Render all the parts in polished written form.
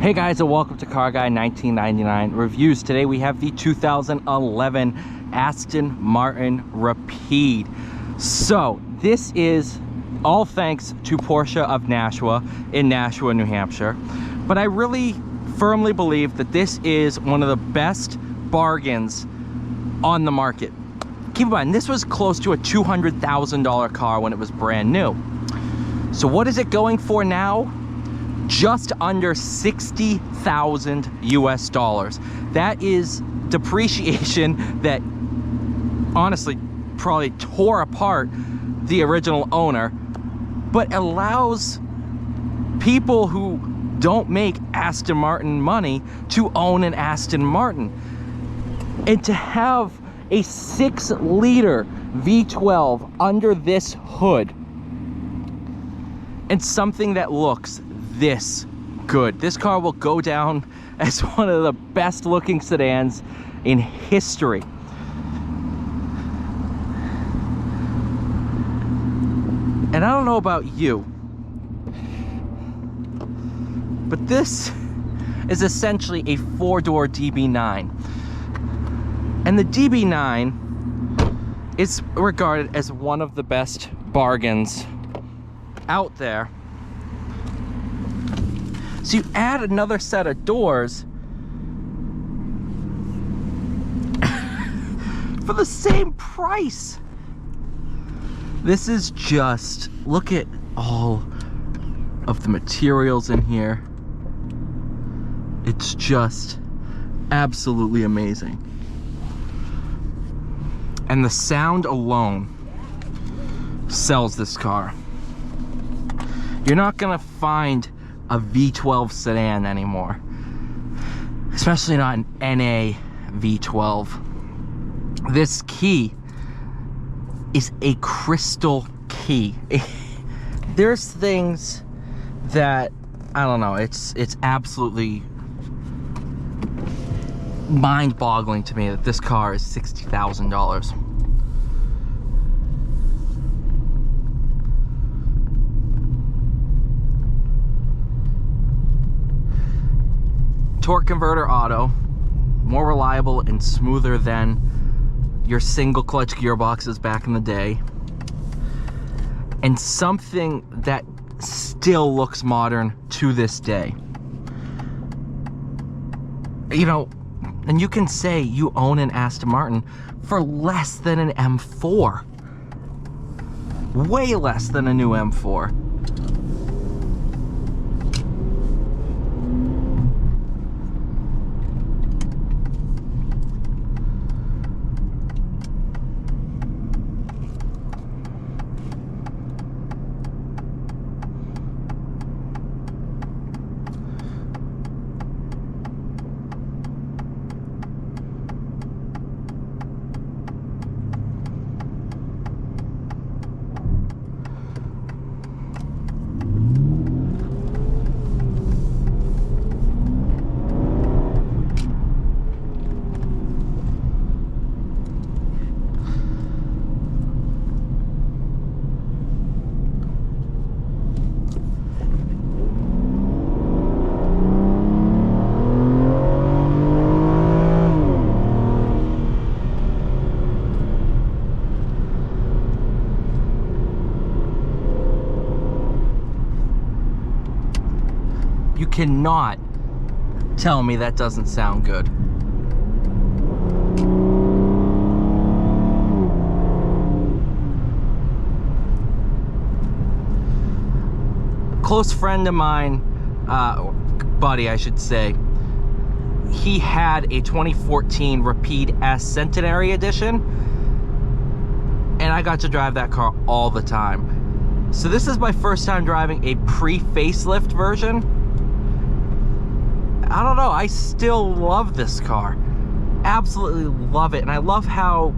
Hey guys, and welcome to Car Guy 1999 Reviews. Today we have the 2011 Aston Martin Rapide. So this is all thanks to Porsche of Nashua in Nashua, New Hampshire. But I really firmly believe that this is one of the best bargains on the market. Keep in mind, this was close to a $200,000 car when it was brand new. So what is it going for now? Just under 60,000 US dollars. That is depreciation that honestly probably tore apart the original owner, but allows people who don't make Aston Martin money to own an Aston Martin. And to have a 6-liter V12 under this hood and something that looks this good. This car will go down as one of the best looking sedans in history. And I don't know about you, but this is essentially a 4-door DB9. And the DB9 is regarded as one of the best bargains out there. So you add another set of doors for the same price. This is just, look at all of the materials in here. It's just absolutely amazing. And the sound alone sells this car. You're not gonna find a V12 sedan anymore, especially not an NA V12. This key is a crystal key. There's things that, I don't know, it's absolutely mind-boggling to me that this car is $60,000. Torque converter auto, more reliable and smoother than your single clutch gearboxes back in the day, and something that still looks modern to this day. You know, and you can say you own an Aston Martin for less than an M4, way less than a new M4. You cannot tell me that doesn't sound good. A close friend of mine, buddy I should say, he had a 2014 Rapide S Centenary Edition, and I got to drive that car all the time. So this is my first time driving a pre-facelift version. I don't know, I still love this car. Absolutely love it. And I love how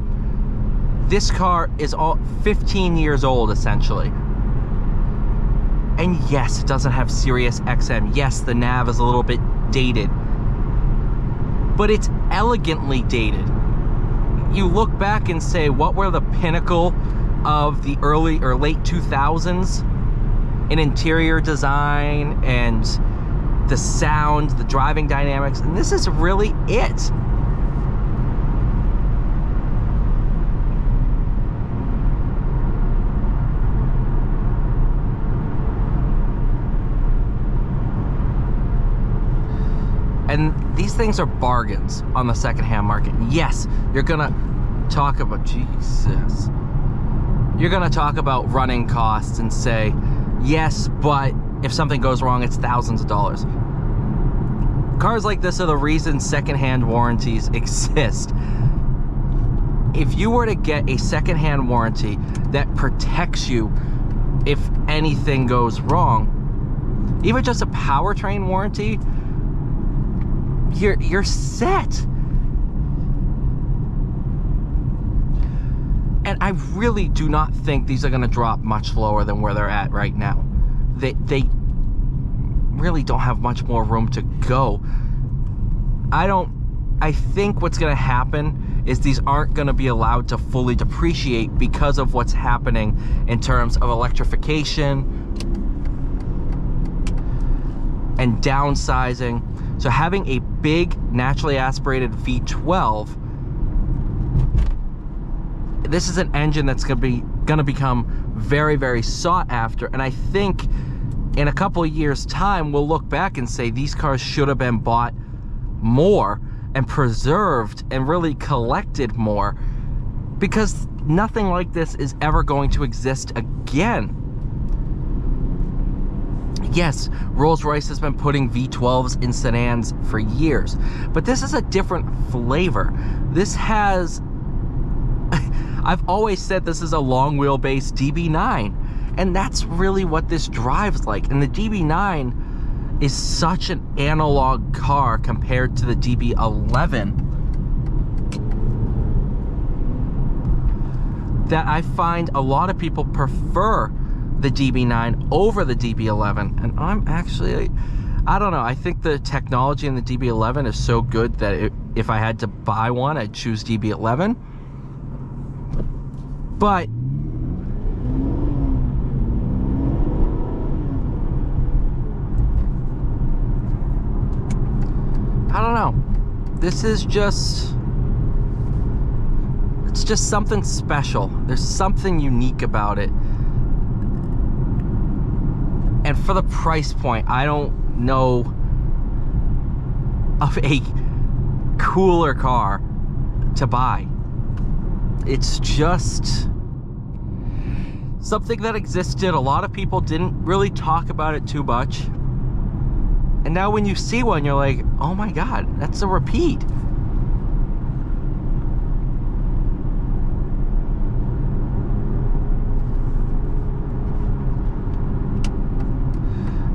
this car is all 15 years old, essentially. And yes, it doesn't have Sirius XM. Yes, the nav is a little bit dated, but it's elegantly dated. You look back and say, what were the pinnacle of the early or late 2000s in interior design and the sound, the driving dynamics, and this is really it. And these things are bargains on the secondhand market. Yes, you're gonna talk about, Jesus. You're gonna talk about running costs and say, yes, but if something goes wrong, it's thousands of dollars. Cars like this are the reason secondhand warranties exist. If you were to get a secondhand warranty that protects you if anything goes wrong, even just a powertrain warranty, you're set. And I really do not think these are going to drop much lower than where they're at right now. They really don't have much more room to go. I think what's going to happen is these aren't going to be allowed to fully depreciate because of what's happening in terms of electrification and downsizing. So having a big naturally aspirated V12, this is an engine that's gonna become very, very sought after. And I think in a couple of years' time, we'll look back and say these cars should have been bought more and preserved and really collected more, because nothing like this is ever going to exist again. Yes, Rolls-Royce has been putting V12s in sedans for years, but this is a different flavor. This has, I've always said this is a long wheelbase DB9, and that's really what this drives like. And the DB9 is such an analog car compared to the DB11 that I find a lot of people prefer the DB9 over the DB11, and I'm actually, I don't know, I think the technology in the DB11 is so good that if I had to buy one, I'd choose DB11. But I don't know, this is just, it's just something special. There's something unique about it. And for the price point, I don't know of a cooler car to buy. It's just something that existed. A lot of people didn't really talk about it too much. And now when you see one, you're like, oh my God, that's a Rapide.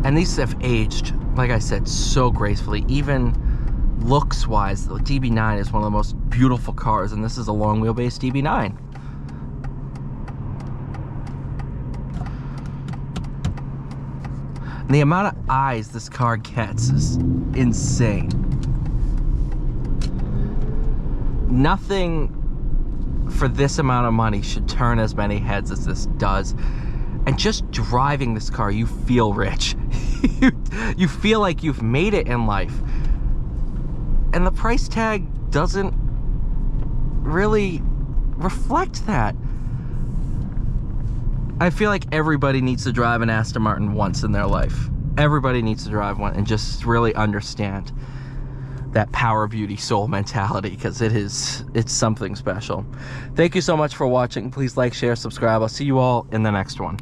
And these have aged, like I said, so gracefully. Even looks-wise, the DB9 is one of the most beautiful cars, and this is a long wheelbase DB9. And the amount of eyes this car gets is insane. Nothing for this amount of money should turn as many heads as this does. And just driving this car, you feel rich. You feel like you've made it in life. And the price tag doesn't really reflect that. I feel like everybody needs to drive an Aston Martin once in their life. Everybody needs to drive one and just really understand that power, beauty, soul mentality, because it's something special. Thank you so much for watching. Please like, share, subscribe. I'll see you all in the next one.